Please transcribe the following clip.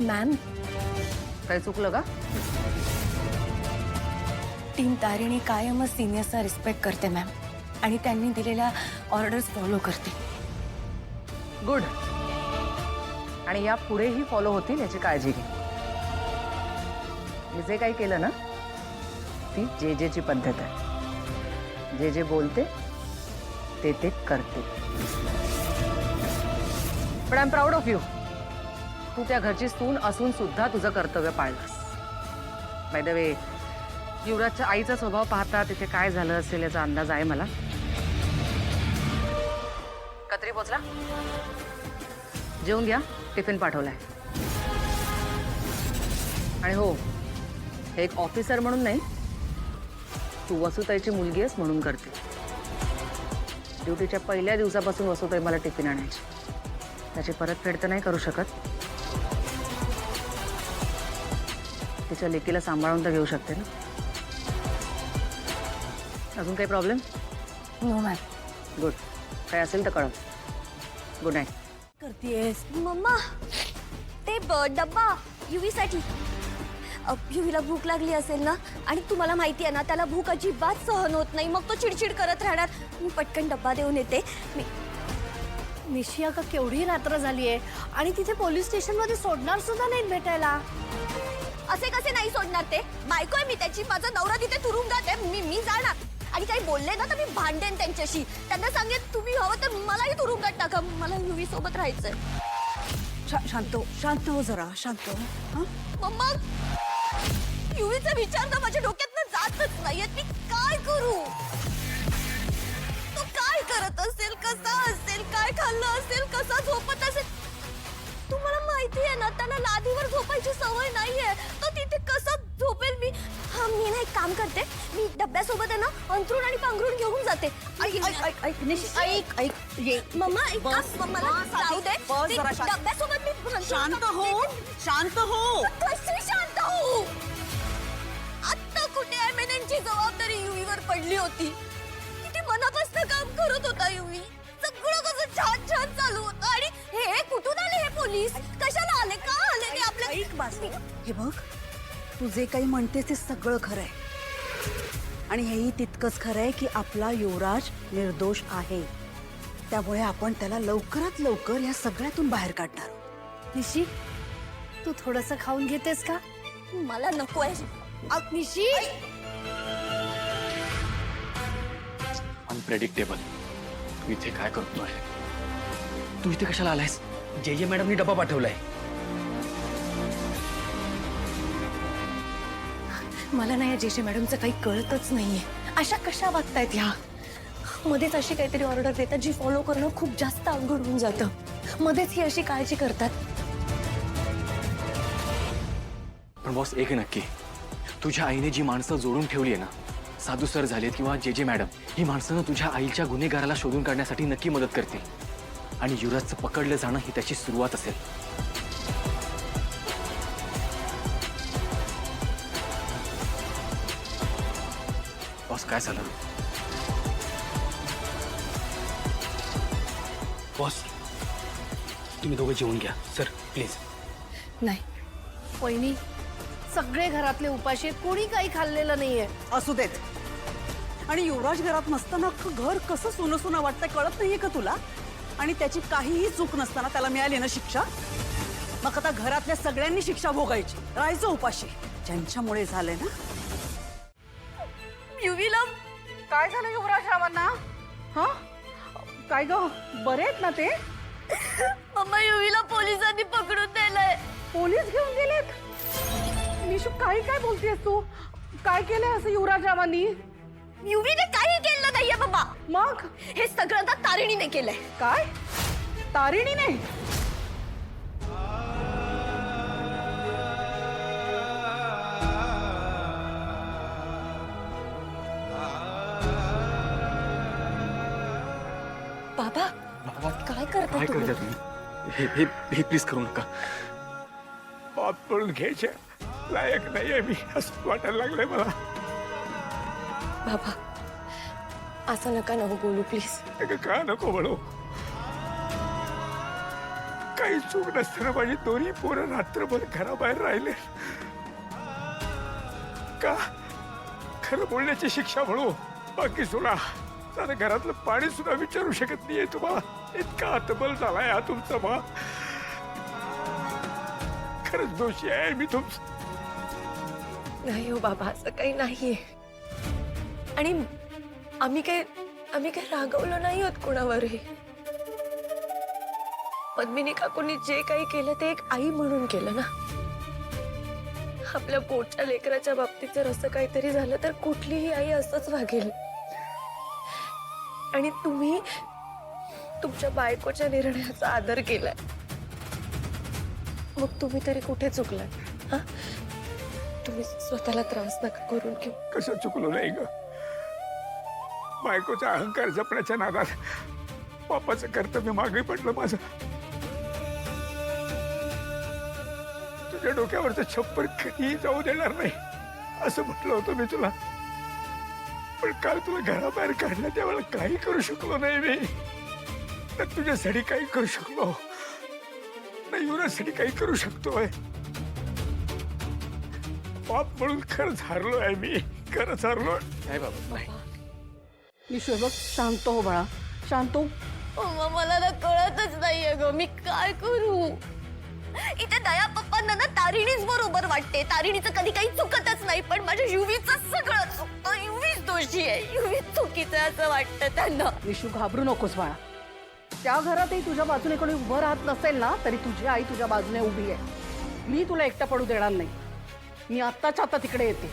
Ma'am, काय चुकलं का? टीम तारिणी कायमच सिनियर्सचा रिस्पेक्ट करते मॅम, आणि त्यांनी दिलेल्या ऑर्डर्स फॉलो करते. गुड. आणि या पुढेही फॉलो होतील याची काळजी घे. मी जे काही केलं ना ती जे ची पद्धत आहे. जे बोलते ते करते. पण I am proud of you. तू त्या घरची सून असून सुद्धा तुझं कर्तव्य पाळलंस. बाय द वे, युवराजच्या आईचा स्वभाव पाहता तिथे काय झालं असेल याचा अंदाज आहे मला. कत्री पोचला? जेवून घ्या, टिफिन पाठवलाय. आणि हो, हे एक ऑफिसर म्हणून नाही, तू वसुताईची मुलगी आहेस म्हणून करते. ड्युटीच्या पहिल्या दिवसापासून वसुताई मला टिफिन आणायची. त्याची परतफेड तर नाही करू शकत. तिच्या लेकीला सांभाळून तर घेऊ शकते ना. अजून काही प्रॉब्लेम? No ma'am. गुड. काय असेल तर कळव. Good night. करतेस मम्मा? ते डब्बा युवीसाठी. युवीला भूक लागली असेल ना, आणि तुम्हाला माहिती आहे ना त्याला भूक अजिबात सहन होत नाही, मग तो चिडचिड करत राहणार. मी पटकन डब्बा देऊन येते. निशी अगं केवढी रात्र झालीये आणि तिथे पोलीस स्टेशन मध्ये सोडणार सुद्धा नाही भेटायला. असे कसे नाही सोडणार? ते बायको आहे मी त्याची. माझा नवरा तिथे तुरुंगात आहे. मी जाणार. आणि काही बोलले ना तर मी भांडेन त्यांच्याशी. त्यांना सांगेन तुम्ही हवं तर मलाही तुरुंगात टाका. मला युवी सोबत राहायचंय. शांत हो जरा, शांत हो. मम्मा, युवीचा विचार ना माझ्या डोक्यातनं जातच नाहीये. मी काय करू? तो काय करत असेल, कसा असेल, काय खाल्लं असेल, कसा झोपत असेल? तुम्हाला माहिती आहे ना त्याला लादीवर झोपायची सवय नाहीये. तो तिथे कसं झोपेल? मी ना एक काम करते. मी डब्यासोबत आहे ना अंथरूण आणि पांघरूण घेऊन जाते. ऐक ये मम्मा, एक काम मला जाऊ दे. डब्यासोबत मी शांत हो. कशी शांत हो? आता कुठे एमएनएनची जबाबदारी युवीवर पडली होती. किती मनापासून काम करत होता युवी. सगळं कसं छान छान चालू होतं. आणि हे कुठून आले हे पोलीस? कशाला आले? का आले ते आपल्या? हे बघ, तू जे काही म्हणतेस ते सगळं खरंय, आणि हेही तितकंच खरंय की आपला युवराज निर्दोष आहे. त्यामुळे आपण त्याला लवकरात लवकर या सगळ्यातून बाहेर काढणार. निशी, तू थोडंसं खाऊन घेतेस का? मला नको आहे. निशी, अनप्रेडिक्टेबल. तू इथे काय करतोय? तू इथे कशाला आलायस? जे मॅडमनी डबा पाठवलाय. मला नाही जे मॅडमचं काही कळतच नाहीये. अशा कशा वागतायत ह्या? मध्येच अशी काहीतरी ऑर्डर देतात जी फॉलो करणं खूप जास्त अवघड होऊन जातं. मध्येच ही अशी काळजी करतात. पण बॉस, एक नक्की, तुझ्या आईने जी माणसं जोडून ठेवली आहे ना, साधू सर झालेत किंवा जे मॅडम, ही माणसं तुझ्या आईच्या गुन्हेगाराला शोधून काढण्यासाठी नक्की मदत करतील. आणि युवराजचं पकडलं जाणं ही त्याची सुरुवात असेल. बॉस, काय झालं? बॉस, तुम्ही दोघं जेवून घ्या. Sir please. नाही वहिनी, सगळे घरातले उपाशी आहेत, कोणी काही खाल्लेलं नाहीये. असू देत. आणि युवराज घरात नसताना अख्खं घर कसं सोनं सोनं वाटतंय कळत नाहीये का तुला? आणि त्याची काहीही चूक नसताना त्याला मिळाली ना शिक्षा, मग आता घरातल्या सगळ्यांनी शिक्षा भोगायची, राहायचं उपाशी. ज्यांच्यामुळे झालंय ना. युवीला काय झालं युवराज रावांना? हा, काय ग, बरे आहेत ना ते? मम्मा, युवीला पोलिसांनी पकडून नेलंय. पोलीस घेऊन गेलेत? निशू, काय बोलतेस तू? काय केलंय असं युवराज रावांनी? युवीने काही केलं नाहीये बाबा. मग हे सगळं तर तारिणीने केलंय. काय? तारिणीने? बाबा, काय करता काय तुम्ही? करता तुम्ही? हे प्लीज करू नका. बात पडून घ्यायच्या लायक नाहीये मी, असं वाटायला लागलंय मला. बाबा, असं नका नको बोलू प्लीज. का नको म्हणू? काही चूक नसताना माझी दोन्ही पोरं रात्रभर घराबाहेर राहिले का? खरं बोलण्याची शिक्षा म्हणू, बाकी सोडा. सारं घरातलं पाणी सुद्धा विचारू शकत नाहीये तुम्हाला. इतका हतबल झालाय हा तुमचा बा. खरंच दोषी आहे मी तुमचं. नाही हो बाबा, असं काही नाहीये. आणि आम्ही काय रागवलं नाही होत कोणावरही. पद्मिनी काकूंनी जे काही केलं ते एक आई म्हणून केलं ना. आपल्या पोटच्या लेकराच्या बाबतीत जर असं काहीतरी झालं तर कुठलीही आई असंच वागेल. आणि तुम्ही तुमच्या बायकोच्या निर्णयाचा आदर केलाय. मग तुम्ही तरी कुठे चुकलाय? हा, तुम्ही स्वतःला त्रास नका करून घेऊ. कसं चुकलो नाही ग? बायकोचा अहंकार जपण्याच्या नादात बापाचं कर्तव्य मागे पडलं माझं. तुझ्या डोक्यावरचं छप्पर कधीही जाऊ देणार नाही असं म्हटलं होतं मी तुला. पण काल तुला घराबाहेर काढलं त्यावेळेला काही करू शकलो नाही मी. ना तुझ्यासाठी काही करू शकलो, ना युवराजसाठी काही करू शकतोय. बाप म्हणून खरंच हारलो आहे मी, खरंच हारलो. नाही बाबा, नाही. निशू बघ, शांत हो बाळा, शांत हो. मम्मा, मला ना कळतच नाहीये ग, मी काय करू? इथे दया पप्पांना ना तारिणीच बरोबर वाटते. तारिणीचं कधी काही चुकतच नाही, पण माझ्या युवीचं सगळं चुकतं. युवीच दोषी आहे, युवीच चुकीचं आहे असं वाटतं त्यांना. निशू, घाबरू नकोस बाळा. त्या घरातही तुझ्या बाजूने कोणी उभं राहत नसेल ना, तरी तुझी आई तुझ्या बाजूने उभी आहे. मी तुला एकटा पडू देणार नाही. मी आत्ताच्या आता तिकडे येते.